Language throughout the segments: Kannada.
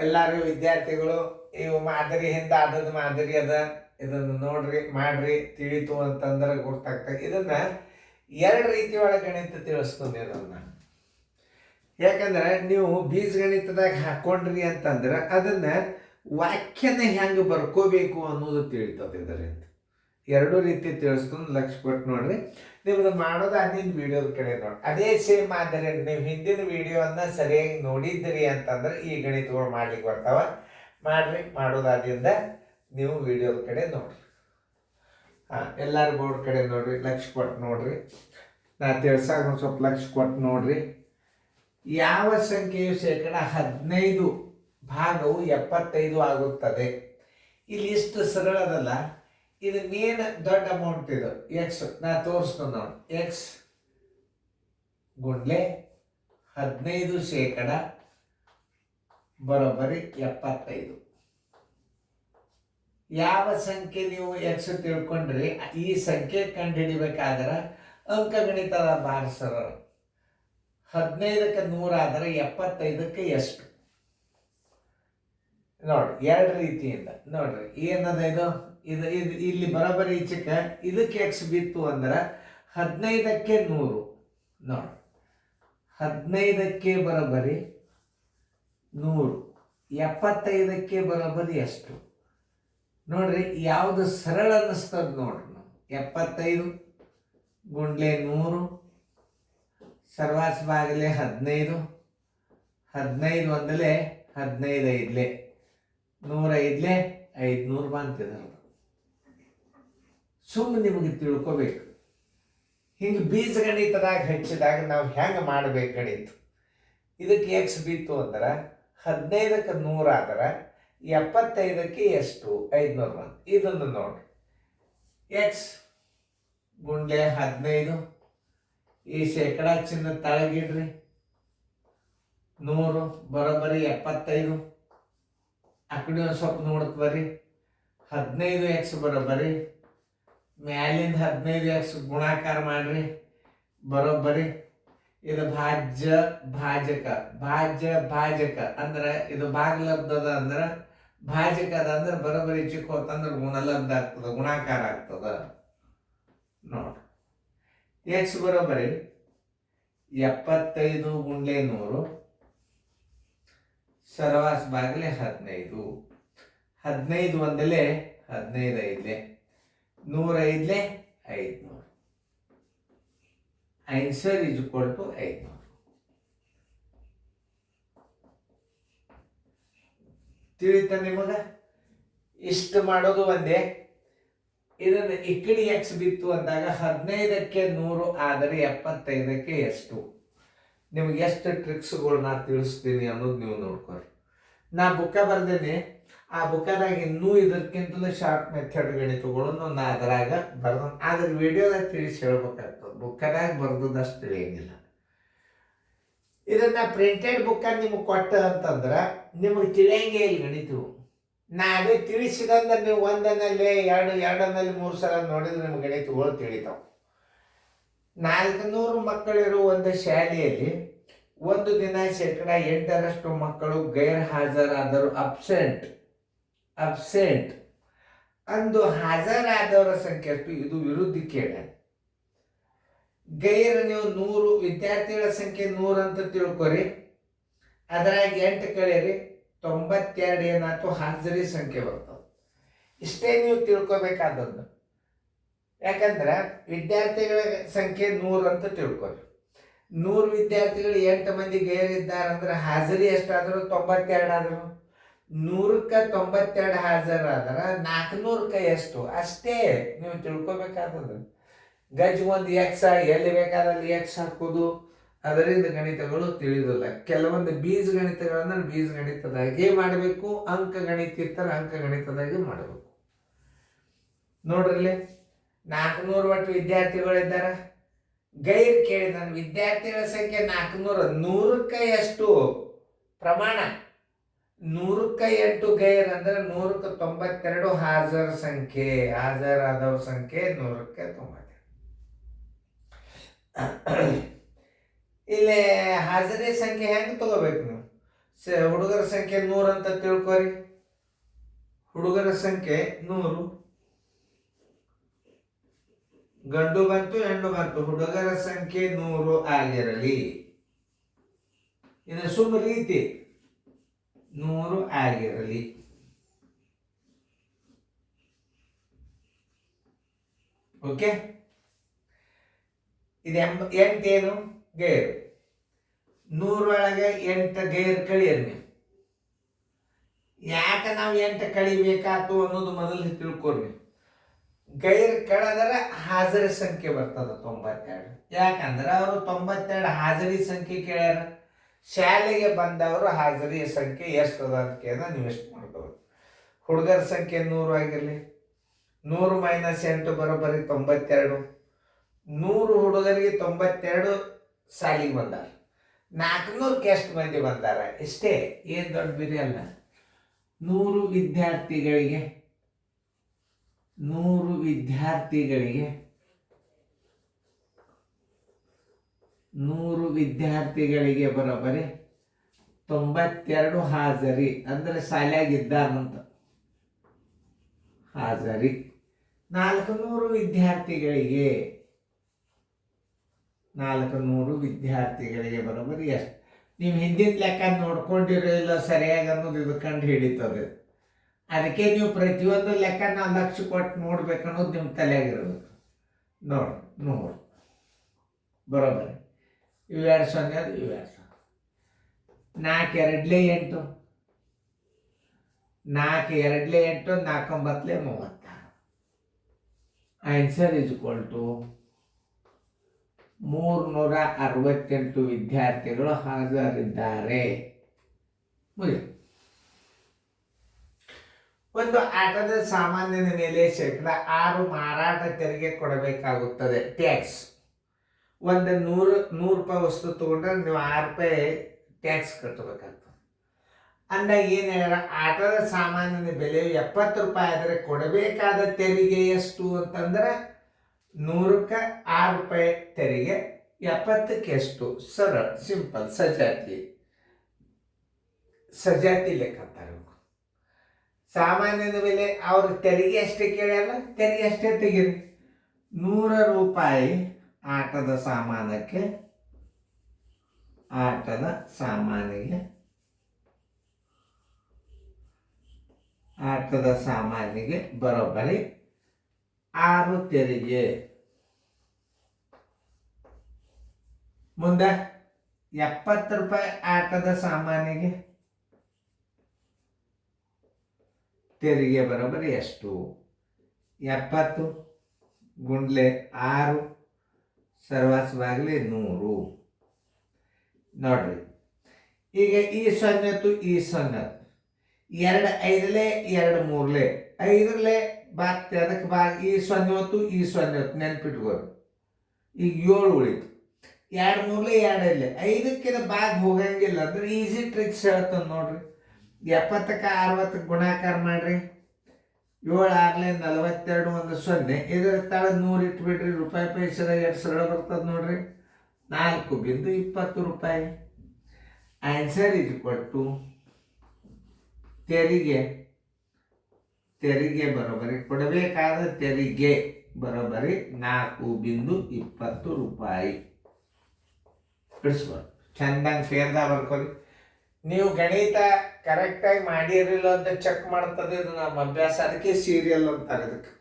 ಎಲ್ಲರೂ ವಿದ್ಯಾರ್ಥಿಗಳು ಇವು ಮಾದರಿ ಹಿಂದೆ ಆದದ್ದು ಮಾದರಿ ಅದ, ಇದನ್ನು ನೋಡ್ರಿ ಮಾಡ್ರಿ ತಿಳಿತು ಅಂತಂದ್ರೆ ಗೊತ್ತಾಗ್ತದೆ. ಇದನ್ನ ಎರಡು ರೀತಿ ಒಳಗೆ ಗಣಿತ ತಿಳಿಸ್ತೀನಿ ಅದನ್ನ. ಯಾಕಂದ್ರೆ ನೀವು ಬೀಜಗಣಿತದಾಗ ಹಾಕೊಂಡ್ರಿ ಅಂತಂದ್ರೆ ಅದನ್ನ ವಾಕ್ಯನ ಹೆಂಗೆ ಬರ್ಕೋಬೇಕು ಅನ್ನೋದು ತಿಳಿತದೆ ಇದರಿಂದ. ಎರಡೂ ರೀತಿ ತಿಳಿಸ್ಕೊಂಡು ಲಕ್ಷ ಕೊಟ್ಟು ನೋಡ್ರಿ. ನಿಮ್ದು ಮಾಡೋದು ಹಿಂದಿನ ವಿಡಿಯೋದ ಕಡೆ ನೋಡಿ, ಅದೇ ಸೇಮ್ ಮಾದರಿ ನೀವು ಹಿಂದಿನ ವಿಡಿಯೋನ ಸರಿಯಾಗಿ ನೋಡಿದ್ರಿ ಅಂತಂದ್ರೆ ಈ ಗಣಿತಗಳು ಮಾಡ್ಲಿಕ್ಕೆ ಬರ್ತಾವ. ಮಾಡ್ರಿ, ಮಾಡೋದಾದ್ರಿಂದ ನೀವು ವಿಡಿಯೋದ ಕಡೆ ನೋಡ್ರಿ. ಎಲ್ಲಾರು ಬೋರ್ಡ್ ಕಡೆ ನೋಡ್ರಿ, ಲಕ್ಷ ಕೊಟ್ಟು ನೋಡ್ರಿ. ನಾ ತಿಳ್ಸಾಗ ಒಂದು ಸ್ವಲ್ಪ ಲಕ್ಷ ಕೊಟ್ಟು ನೋಡ್ರಿ. ಯಾವ ಸಂಖ್ಯೆಯು ಶೇಕಡ 15 ಭಾಗವು 75 ಆಗುತ್ತದೆ? ಇಲ್ಲಿ ಇಷ್ಟು ಸರಳದಲ್ಲ, ಇದು ಮೇನ್ ದೊಡ್ಡ ಅಮೌಂಟ್. ಇದು ಎಕ್ಸ್ ನಾ ತೋರಿಸ್ತು ನೋಡಿ, ಎಕ್ಸ್ ಗುಂಡ್ಲೆ 15% ಬರೋಬ್ಬರಿ 75. ಯಾವ ಸಂಖ್ಯೆ ನೀವು ಎಕ್ಸ್ ತಿಳ್ಕೊಂಡ್ರಿ ಈ ಸಂಖ್ಯೆ ಕಂಡು ಹಿಡಿಬೇಕಾದ್ರೆ ಅಂಕಗಣಿತದ ಭಾಳ ಸರಳ. 15ಕ್ಕೆ 100 ಆದರೆ 75ಕ್ಕೆ ಎಷ್ಟು ನೋಡ್ರಿ. ಎರಡು ರೀತಿಯಿಂದ ನೋಡ್ರಿ ಏನದ ಇದು ಇದು ಇದು ಇಲ್ಲಿ ಬರೋಬ್ಬರಿ ಈಚಕ್ಕೆ ಇದಕ್ಕೆ ಎಕ್ಸ್ ಬಿತ್ತು ಅಂದ್ರೆ 15ಕ್ಕೆ 100 ನೋಡಿ. 15ಕ್ಕೆ ಬರೋಬ್ಬರಿ 100, 75ಕ್ಕೆ ಬರೋಬ್ಬರಿ ಎಷ್ಟು ನೋಡ್ರಿ. ಯಾವುದು ಸರಳ ಅನ್ನಿಸ್ತದ ನೋಡ್ರಿ. 75 ಗುಂಡ್ಲೆ 100 ಸರ್ವಾಸ ಬಾಗಲೆ 15, 15 ಒಂದಲೇ 15 ಐದ್ಲೆ 100 ಐದ್ಲೆ 500 ಬಂತಿದ್ರು. ಸುಮ್ಮನೆ ನಿಮಗೆ ತಿಳ್ಕೊಬೇಕು. ಹಿಂಗೆ ಬೀಜಗಣಿತದಾಗ ಹೆಚ್ಚಿದಾಗ ನಾವು ಹೆಂಗೆ ಮಾಡ್ಬೇಕು ಗಣಿತ. ಇದಕ್ಕೆ ಎಕ್ಸ್ ಬಿತ್ತು ಅಂದ್ರೆ 15ಕ್ಕೆ 100 ಆದ್ರೆ 75ಕ್ಕೆ ಎಷ್ಟು 500 ಬಂತು. ಇದನ್ನು ನೋಡಿ, ಎಕ್ಸ್ ಗುಂಡ್ಲೆ 15 ಈ ಶೇಕಡ ಚಿನ್ನ ತಳಗಿಡ್ರಿ 100 ಬರೋಬ್ಬರಿ 75. ಆ ಕಡೆ ಒಂದು ಸ್ವಲ್ಪ ನೋಡತ್ ಬರ್ರಿ. 15x ಬರೋಬ್ಬರಿ ಮ್ಯಾಲಿಂದ 15x ಗುಣಾಕಾರ ಮಾಡ್ರಿ ಬರೋಬ್ಬರಿ. ಇದು ಭಾಜ್ಯ ಭಾಜಕ, ಭಾಜ್ಯ ಭಾಜಕ ಅಂದ್ರೆ ಇದು ಭಾಗಲಬ್ಧದ ಅಂದ್ರೆ ಭಾಜಕ ಅದ ಅಂದ್ರೆ ಬರೋಬ್ಬರಿ ಚಿಕ್ಕ ಹೊತ್ತಂದ್ರೆ ಗುಣಲಬ್ಧ ಆಗ್ತದ, ಗುಣಾಕಾರ ಆಗ್ತದ ನೋಡ್ರಿ. ಎಕ್ಸ್ ಬರೋಬ್ಬರಿ 75 ಗುಂಡ್ಲೆ 100 ಸರ್ವಾಸ ಬಾಗಲೆ 15, 15 ಒಂದಲೇ 15 ಐದ್ಲೆ 100 ಐದ್ಲೆ 500. Answer is equal to 500. ತಿಳಿತ ನಿಮಗ? ಇಷ್ಟು ಮಾಡೋದು ಒಂದೇ. ಇದನ್ನು ಈ ಕಡೆ ಎಕ್ಸ್ ಬಿತ್ತು ಅಂದಾಗ 15ಕ್ಕೆ 100 ಆದರೆ 75ಕ್ಕೆ ಎಷ್ಟು? ನಿಮ್ಗೆ ಎಷ್ಟು ಟ್ರಿಕ್ಸ್ಗಳು ನಾ ತಿಳಿಸ್ತೀನಿ ಅನ್ನೋದು ನೀವು ನೋಡ್ಕೊರಿ. ನಾ ಬುಕ್ಕ ಬರ್ದೇನೆ, ಆ ಬುಕ್ಕದಾಗ ಇನ್ನೂ ಇದಕ್ಕಿಂತಲೂ ಶಾರ್ಟ್ ಮೆಥಡ್ ಗಣಿತಗಳನ್ನು ನಾ ಅದರಾಗ ಬರ್ದ, ಆದ್ರೆ ವಿಡಿಯೋದಾಗ ತಿಳಿಸಿ ಹೇಳ್ಬೇಕಾಗ್ತದೆ. ಬುಕ್ಕದಾಗ ಬರ್ದದಷ್ಟು ತಿಳಿಯಂಗಿಲ್ಲ. ಇದನ್ನ ಪ್ರಿಂಟೆಡ್ ಬುಕ್ಕ ನಿಮ್ಗೆ ಕೊಟ್ಟ ಅಂತಂದ್ರೆ ನಿಮಗೆ ತಿಳಿಯಂಗೇ ಇಲ್ಲ ಗಣಿತವು. ನಾ ಅದೇ ತಿಳಿಸಿದಂದ್ರೆ ನೀವು ಒಂದನಲ್ಲಿ ಎರಡನಲ್ಲಿ 3 ಸಲ ನೋಡಿದ್ರೆ ನಿಮ್ಗೆ ಗಣಿತಗಳು ತಿಳಿತಾವೆ. 400 ಮಕ್ಕಳಿರೋ ಒಂದು ಶಾಲೆಯಲ್ಲಿ ಒಂದು ದಿನ ಶೇಕಡ 8ರಷ್ಟು ಮಕ್ಕಳು ಗೈರ್ ಹಾಜರಾದರು, ಅಬ್ಸೆಂಟ್ ಅಂದು ಹಾಜರಾದವರ ಸಂಖ್ಯೆ ಎಷ್ಟು? ಇದು ವಿರುದ್ಧ ಕೇಳ. ಗೈರ್ ನೀವು 100 ವಿದ್ಯಾರ್ಥಿಗಳ ಸಂಖ್ಯೆ 100 ಅಂತ ತಿಳ್ಕೊರಿ. ಅದರಾಗ 8 ಕಳೆರಿ 92 ಏನಾಯ್ತು ಹಾಜರಿ ಸಂಖ್ಯೆ ಬರ್ತದೆ. ಇಷ್ಟೇ ನೀವು ತಿಳ್ಕೊಬೇಕಾದದ್ದು. ಯಾಕಂದ್ರೆ ವಿದ್ಯಾರ್ಥಿಗಳ ಸಂಖ್ಯೆ 100 ಅಂತ ತಿಳ್ಕೊರಿ. 100 ವಿದ್ಯಾರ್ಥಿಗಳು 8 ಮಂದಿ ಗೈರಿದ್ದಾರಂದ್ರೆ ಹಾಜರಿ ಎಷ್ಟಾದ್ರು 92 ಆದ್ರು. 100ಕ್ಕೆ 92 ಹಾಜರಾದ್ರೆ 400ಕ್ಕೆ ಎಷ್ಟು? ಅಷ್ಟೇ ನೀವು ತಿಳ್ಕೊಬೇಕಾದದ್ದು. ಗಜ್ ಒಂದು ಎಕ್ಸ್ ಎಲ್ಲಿ ಬೇಕಾದಲ್ಲಿ ಎಕ್ಸ್ ಹಾಕೋದು, ಅದರಿಂದ ಗಣಿತಗಳು ತಿಳಿದಿಲ್ಲ. ಕೆಲವೊಂದು ಬೀಜ ಗಣಿತಗಳನ್ನ ಬೀಜ ಗಣಿತದಾಗೆ ಮಾಡಬೇಕು, ಅಂಕ ಗಣಿತ ಇರ್ತಾರೆ ಅಂಕ ಗಣಿತದಾಗೆ ಮಾಡಬೇಕು. ನೋಡ್ರಲ್ಲಿ 400 ಒಟ್ಟು ವಿದ್ಯಾರ್ಥಿಗಳಿದ್ದಾರೆ. ಗೈರ್ ಕೇಳಿ ನನ್ನ ವಿದ್ಯಾರ್ಥಿಗಳ ಸಂಖ್ಯೆ 400, 100ಕ್ಕೆ ಎಷ್ಟು ಪ್ರಮಾಣ? 100ಕ್ಕೆ 8 ಗೈರ್ ಅಂದ್ರೆ 100ಕ್ಕೆ 92 ಹಾಜರ್ ಸಂಖ್ಯೆ, ಹಾಜರಾದವ್ರ ಸಂಖ್ಯೆ 100ಕ್ಕೆ 92. ಇಲ್ಲಿ ಹಾಜರಿ ಸಂಖ್ಯೆ ಹೆಂಗೆ ತಗೋಬೇಕು ನೀವು? ಹುಡುಗರ ಸಂಖ್ಯೆ 100 ಅಂತ ತಿಳ್ಕೊರಿ. ಹುಡುಗರ ಸಂಖ್ಯೆ 100, ಗಂಡು ಬಂತು ಹೆಣ್ಣು ಬಂತು, ಹುಡುಗರ ಸಂಖ್ಯೆ 100 ಆಗಿರಲಿ. ಇದು ಸುಮ್ಮ ರೀತಿ, 100 ಆಗಿರಲಿ. ಓಕೆ, ಇದು 8 ಏನು ಗೈರು. 100 ಒಳಗೆ 8 ಗೈರು ಕಳಿಯರ್ ನೀವು. ಯಾಕೆ ನಾವು 8 ಕಳಿಬೇಕಾತು ಅನ್ನೋದು ಮೊದಲು ತಿಳ್ಕೊರಿ. ಗೈರ್ ಕಳೆದರೆ ಹಾಜರಿ ಸಂಖ್ಯೆ ಬರ್ತದ 92. ಯಾಕಂದ್ರೆ ಅವರು 92 ಹಾಜರಿ ಸಂಖ್ಯೆ ಕೇಳ್ಯಾರ. ಶಾಲೆಗೆ ಬಂದವರು ಹಾಜರಿಯ ಸಂಖ್ಯೆ ಎಷ್ಟದ ಅಂತ ಕೇಳಿದ್ರೆ ನೀವು ಎಷ್ಟು ಮಾಡ್ಕೋಬೇಕು. ಹುಡುಗರ ಸಂಖ್ಯೆ 100 ಆಗಿರಲಿ. 100 - 8 ಬರೋಬ್ಬರಿ 92. 100 ಹುಡುಗರಿಗೆ 92 ಸಾಲಿಗೆ ಬಂದಾರ. 400ಕ್ಕೆ ಎಷ್ಟು ಮಂದಿ ಬಂದಾರ? ಇಷ್ಟೇ, ಏನು ದೊಡ್ಡ ಬಿರಿ ಅಲ್ಲ. 100 ವಿದ್ಯಾರ್ಥಿಗಳಿಗೆ 100 ವಿದ್ಯಾರ್ಥಿಗಳಿಗೆ ಬರೋಬ್ಬರಿ 92 ಹಾಜರಿ ಅಂದ್ರೆ ಶಾಲೆಯಾಗಿದ್ದಾರಂತ ಹಾಜರಿ. 400 ವಿದ್ಯಾರ್ಥಿಗಳಿಗೆ 400 ವಿದ್ಯಾರ್ಥಿಗಳಿಗೆ ಬರೋಬ್ಬರಿ ಎಷ್ಟು? ನೀವು ಹಿಂದಿನ ಲೆಕ್ಕ ನೋಡ್ಕೊಂಡಿರೋ ಇಲ್ಲ ಸರಿಯಾಗಿ ಅನ್ನೋದು ಇದು ಕಂಡು ಹಿಡಿತದೆ. ಅದಕ್ಕೆ ನೀವು ಪ್ರತಿಯೊಂದು ಲೆಕ್ಕ ನಾವು ಲಕ್ಷ ಕೊಟ್ಟು ನೋಡ್ಬೇಕು ಅನ್ನೋದು ನಿಮ್ಮ ತಲೆಯಾಗಿರ್ಬೇಕು. ನೋಡಿ 100 ಬರೋಬ್ಬರಿ ಇವು 200 ಅದು ಇವು 200. 4 2 8, 4 2 8, 4 9 36. ಆನ್ಸರ್ ಇಸ್ ಈಕ್ವಲ್ ಟು 368 ವಿದ್ಯಾರ್ಥಿಗಳು ಹಾಜರಿದ್ದಾರೆ. ಮುಗಿತು. ಒಂದು ಆಟದ ಸಾಮಾನಿನ ಮೇಲೆ 6% ಮಾರಾಟ ತೆರಿಗೆ ಕೊಡಬೇಕಾಗುತ್ತದೆ. ಟ್ಯಾಕ್ಸ್. ಒಂದು 100 ರೂಪಾಯಿ ವಸ್ತು ತಗೊಂಡ್ರೆ ನೀವು 6 ರೂಪಾಯಿ ಟ್ಯಾಕ್ಸ್ ಕಟ್ಟಬೇಕಾಗ್ತದೆ. ಅಂದಾಗ ಏನು ಹೇಳ್ಯಾರ? ಆಟದ ಸಾಮಾನಿನ ಬೆಲೆ 70 ರೂಪಾಯಿ ಆದರೆ ಕೊಡಬೇಕಾದ ತೆರಿಗೆ ಎಷ್ಟು ಅಂತಂದ್ರೆ 100ಕ್ಕೆ 6 ರೂಪಾಯಿ ತೆರಿಗೆ, 70ಕ್ಕೆ ಎಷ್ಟು? ಸರಳ, ಸಿಂಪಲ್, ಸಜಾತಿ ಲೆಕ್ಕ ಅಂತಾರೆ. ಸಾಮಾನ್ಯದ ಬೆಲೆ ಅವ್ರ ತೆರಿಗೆ ಅಷ್ಟೇ ಕೇಳಲ್ಲ, ತೆರಿಗೆ ಅಷ್ಟೇ ತೆಗೀರಿ. 100 ರೂಪಾಯಿ ಆಟದ ಸಾಮಾನಿಗೆ ಬರೋಬ್ಬರಿ 6 ತೆರಿಗೆ. ಮುಂದೆ 70 ರೂಪಾಯಿ ಆಟದ ಸಾಮಾನಿಗೆ ತೆರಿಗೆ ಬರೋಬ್ಬರಿ ಎಷ್ಟು? 70 ಗುಂಡ್ಲೆ 6 ಸರ್ವಾಸವಾಗಲಿ 100. ನೋಡ್ರಿ, ಈಗ ಈ 0 ಈ 0 2 5ಲೆ 2 3ಲೆ 5ಲೆ ಬಾಗ್ತೆ ಅದಕ್ಕೆ ಈ 0 ಈ 0 ನೆನ್ಪಿಟ್ಕೋರಿ. ಈಗ 7 ಉಳಿತು. 2 3ಲೆ 2 5ಲೆ 5ಕ್ಕೆ ಬಾಗ್ ಹೋಗಂಗಿಲ್ಲ ಅಂದ್ರೆ ಈಸಿ ಟ್ರಿಕ್ಸ್ ಹೇಳ್ತಾನೆ ನೋಡ್ರಿ. 70ಕ್ಕೆ 60 ಗುಣಾಕಾರ ಮಾಡ್ರಿ. 7 6ಲೆ 42 ಒಂದು 0. ಇದರ ತಳ 100 ಇಟ್ಬಿಡ್ರಿ. ರೂಪಾಯಿ ಪೈಸೆದಾಗ ಎಷ್ಟು ಸರಳ ಬರ್ತದೆ ನೋಡ್ರಿ. 4.20 ರೂಪಾಯಿ. ಆನ್ಸರ್ ಇಸ್ ಈಕ್ವಲ್ ಟು ತೆರಿಗೆ ಬರೋಬ್ಬರಿ ಕೊಡಬೇಕಾದ ತೆರಿಗೆ ಬರೋಬ್ಬರಿ 4.20 ರೂಪಾಯಿ. ಬಿಡಿಸ್ಬೋದು. ಚಂದಂಗೆ ಫೇರ್ದಾಗ ಬರ್ಕೊಳ್ಳಿ. ನೀವು ಗಣಿತ ಕರೆಕ್ಟಾಗಿ ಮಾಡಿರಲಿಲ್ಲ ಅಂತ ಚೆಕ್ ಮಾಡ್ತದೆ ಇದು ನಮ್ಮ ಅಭ್ಯಾಸ. ಅದಕ್ಕೆ ಸೀರಿಯಲ್ ಅಂತಾರೆ. ಇದಕ್ಕೆ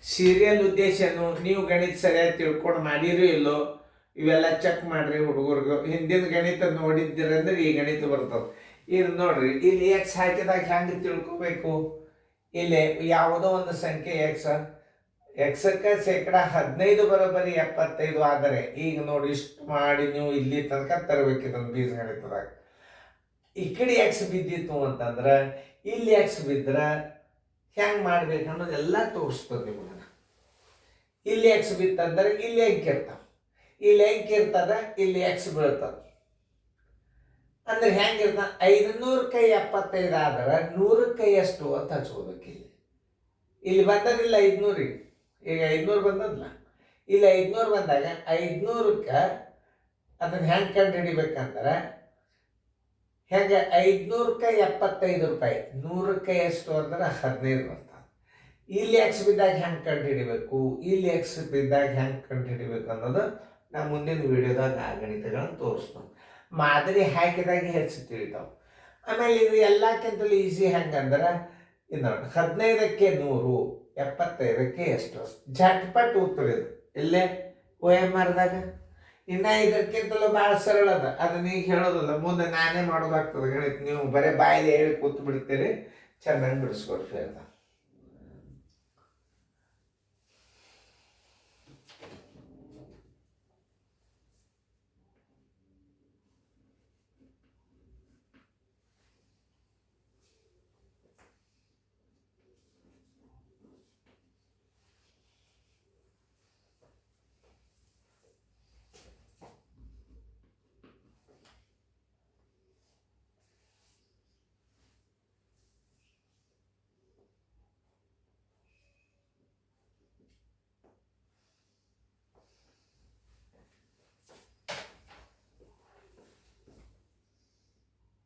ಸೀರಿಯಲ್ ಉದ್ದೇಶನು ನೀವು ಗಣಿತ ಸರಿಯಾಗಿ ತಿಳ್ಕೊಂಡು ಮಾಡಿರೋ ಇಲ್ಲೋ ಇವೆಲ್ಲ ಚೆಕ್ ಮಾಡ್ರಿ. ಹುಡುಗರಿಗೂ ಹಿಂದಿನ ಗಣಿತ ನೋಡಿದ್ದೀರಂದ್ರೆ ಈ ಗಣಿತ ಬರ್ತದೆ. ಇದು ನೋಡ್ರಿ, ಇಲ್ಲಿ ಎಕ್ಸ್ ಹಾಕಿದಾಗ ಹೆಂಗೆ ತಿಳ್ಕೊಬೇಕು? ಇಲ್ಲಿ ಯಾವುದೋ ಒಂದು ಸಂಖ್ಯೆ ಎಕ್ಸಕ್ಕೆ 15% ಬರೋಬ್ಬರಿ 75 ಆದರೆ ಈಗ ನೋಡಿ ಇಷ್ಟು ಮಾಡಿ ನೀವು ಇಲ್ಲಿ ತನಕ ತರಬೇಕು ಇದನ್ನು ಬೀಜಗಣಿತದಾಗ. ಈ ಕಡೆ ಎಕ್ಸ್ ಬಿದ್ದಿತ್ತು ಅಂತಂದ್ರೆ ಇಲ್ಲಿ ಎಕ್ಸ್ ಬಿದ್ದರೆ ಹೆಂಗೆ ಮಾಡ್ಬೇಕು ಅನ್ನೋದೆಲ್ಲ ತೋರಿಸ್ತದೆ ನಿಮಗೆ. ಇಲ್ಲಿ ಎಕ್ಸ್ ಬಿತ್ತಂದ್ರೆ ಇಲ್ಲಿ ಅಂಕಿ ಇರ್ತಾವೆ, ಇಲ್ಲಿ ಅಂಕಿ ಇರ್ತದ, ಇಲ್ಲಿ ಎಕ್ಸ್ ಬೀಳ್ತದೆ. ಅಂದ್ರೆ ಹೆಂಗಿರ್ತಾನೆ? 500ಕ್ಕೆ 75 ಆದ್ರೆ 100ಕ್ಕೆ ಎಷ್ಟು ಅಂತ ಹಚ್ಕೋಬೇಕು. ಇಲ್ಲಿ ಬಂದದಿಲ್ಲ 500. ಈಗ 500 ಬಂದದಲ್ಲ, ಇಲ್ಲಿ 500 ಬಂದಾಗ 500ಕ್ಕೆ ಅದನ್ನು ಹೆಂಗೆ ಕಂಡು ಹಿಡಿಬೇಕಂದ್ರೆ ಹೇಗೆ 500ಕ್ಕೆ 75 ರೂಪಾಯಿ, 100ಕ್ಕೆ ಎಷ್ಟು ಅಂದ್ರೆ 15 ಬರ್ತದೆ. ಇಲ್ಲಿ ಎಕ್ಸ್ ಬಿದ್ದಾಗ ಹೆಂಗೆ ಕಂಡು ಹಿಡಿಬೇಕು, ಇಲ್ಲಿ ಎಕ್ಸ್ ಬಿದ್ದಾಗ ಹೆಂಗೆ ಕಂಡು ಹಿಡಿಬೇಕು ಅನ್ನೋದು ನಾ ಮುಂದಿನ ವಿಡಿಯೋದಾಗ ಆ ಗಣಿತಗಳನ್ನು ತೋರಿಸ್ತೀನಿ. ಮಾದರಿ ಹಾಕಿದಾಗ ಹೆಚ್ಚು ತಿಳಿತಾವೆ. ಆಮೇಲೆ ಇದು ಎಲ್ಲಕ್ಕಿಂತಲೂ ಈಸಿ ಹೆಂಗಂದ್ರೆ ಇದು ನೋಡಿ, 15ಕ್ಕೆ 100, 75ಕ್ಕೆ ಎಷ್ಟು, ಝಟ್ಪಟ್ ಉತ್ತರ ಇದು. ಇಲ್ಲೇ OMRದಾಗ ಇನ್ನು ಇದಕ್ಕಿಂತಲೂ ಭಾಳ ಸರಳ ಅದ. ಅದನ್ನ ಈಗ ಹೇಳೋದಿಲ್ಲ, ಮುಂದೆ ನಾನೇ ಮಾಡೋದಾಗ್ತದೆ ಗಣಿತ. ನೀವು ಬರೀ ಬಾಯಲ್ಲಿ ಹೇಳಿ ಕೂತು ಬಿಡ್ತೀರಿ, ಚೆನ್ನಾಗಿ ಬಿಡಿಸ್ಕೊಡ್ತೀವಿ.